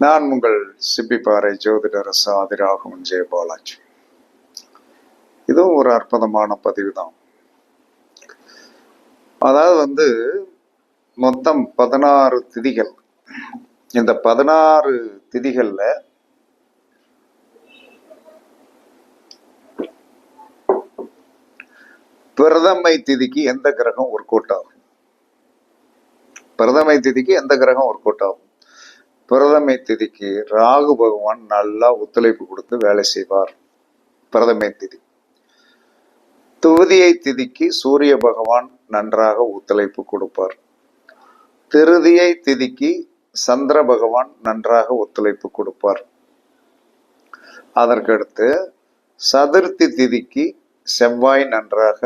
நான் உங்கள் சிப்பிப்பாறை ஜோதிடர் சாதிராகும் ஜெயபாலாஜி. இதுவும் ஒரு அற்புதமான பதிவு தான். அதாவது மொத்தம் 16 திதிகள். இந்த 16 திதிகள்ல பிரதமை திதிக்கு எந்த கிரகம் ஒர்க் அவுட் ஆகும்? பிரதமை திதிக்கு எந்த கிரகம் ஒர்க் அவுட் ஆகும்? பிரதமை திதிக்கு ராகு பகவான் நல்லா ஒத்துழைப்பு கொடுத்து வேலை செய்வார். பிரதமை திதி. துவிதியை திதிக்கு சூரிய பகவான் நன்றாக ஒத்துழைப்பு கொடுப்பார். திருதியை திதிக்கு சந்திர பகவான் நன்றாக ஒத்துழைப்பு கொடுப்பார். அதற்கடுத்து சதுர்த்தி திதிக்கு செவ்வாய் நன்றாக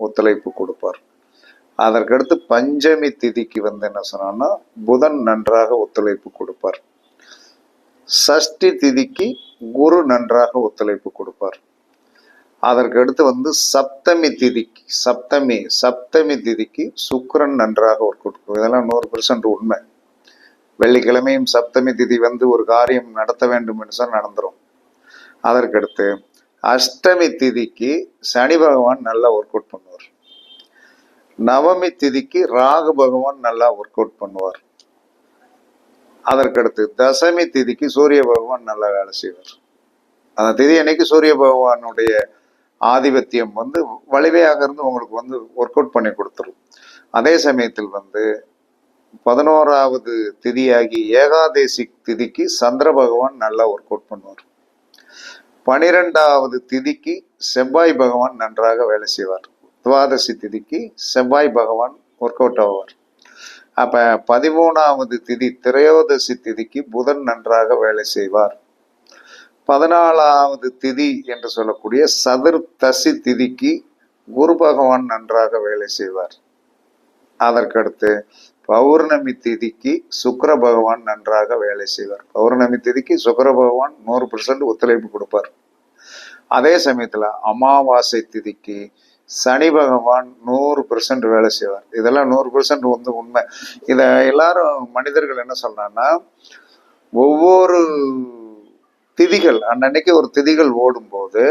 ஒத்துழைப்பு கொடுப்பார். அதற்கடுத்து பஞ்சமி திதிக்கு என்ன சொன்னா புதன் நன்றாக ஒத்துழைப்பு கொடுப்பார். சஷ்டி திதிக்கு குரு நன்றாக ஒத்துழைப்பு கொடுப்பார். அதற்கடுத்து சப்தமி திதிக்கு சப்தமி திதிக்கு சுக்கிரன் நன்றாக ஒர்க் கொடுக்கும். இதெல்லாம் 100% உண்மை. வெள்ளிக்கிழமையும் சப்தமி திதி ஒரு காரியம் நடத்த வேண்டும் என்று சொன்னால் நடந்துரும். அதற்கடுத்து அஷ்டமி திதிக்கு சனி பகவான் நல்லா ஒர்க் அவுட் பண்ணுவார். நவமி திதிக்கு ராகு பகவான் நல்லா ஒர்க் அவுட் பண்ணுவார். அதற்கடுத்து தசமி திதிக்கு சூரிய பகவான் நல்லா வேலை செய்வார். அந்த திதி அன்னைக்கு சூரிய பகவானுடைய ஆதிபத்தியம் வலிமையாக இருந்து உங்களுக்கு ஒர்க் அவுட் பண்ணி கொடுத்துரும். அதே சமயத்தில் 11வது திதியாகி ஏகாதேசி திதிக்கு சந்திர பகவான் நல்லா ஒர்க் அவுட் பண்ணுவார். 12வது திதிக்கு செவ்வாய் பகவான் நன்றாக வேலை செய்வார். துவாதசி திதிக்கு செவ்வாய் பகவான் ஒர்க் அவுட் ஆவார். அப்ப 13வது திதி திரையோதசி திதிக்கு புதன் நன்றாக வேலை செய்வார். 14வது திதி என்று சொல்லக்கூடிய சதுர்த்தசி திதிக்கு குரு பகவான் நன்றாக வேலை செய்வார். அதற்கடுத்து பௌர்ணமி திதிக்கு சுக்கிர பகவான் நன்றாக வேலை செய்வார். பௌர்ணமி திதிக்கு சுக்கிர பகவான் 100% ஒத்துழைப்பு கொடுப்பார். அதே சமயத்துல அமாவாசை திதிக்கு சனி பகவான் 100% வேலை செய்வார். இதெல்லாம் 100% உண்மை. இத எல்லாரும் மனிதர்கள் என்ன சொல்றாங்கன்னா, ஒவ்வொரு திதிகள் அன்னைக்கு ஒரு திதிகள் ஓடும்போது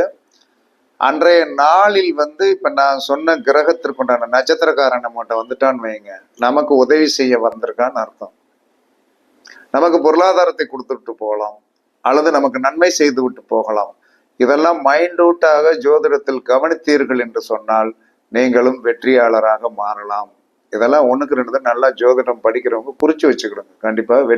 அன்றைய நாளில் இப்ப நான் சொன்ன கிரகத்திற்குண்டான நட்சத்திரக்காரன் நம்மகிட்ட வந்துட்டான்னு வைங்க, நமக்கு உதவி செய்ய வந்திருக்கான்னு அர்த்தம். நமக்கு பொருளாதாரத்தை கொடுத்துட்டு போகலாம், அல்லது நமக்கு நன்மை செய்து விட்டு போகலாம். இதெல்லாம் மைண்டூட்டாக ஜோதிடத்தில் கவனித்தீர்கள் என்று சொன்னால் நீங்களும் வெற்றியாளராக மாறலாம். இதெல்லாம் 1க்கு 2 நல்லா ஜோதிடம் படிக்கிறவங்க குறிச்சு வச்சுக்கிடுங்க. கண்டிப்பா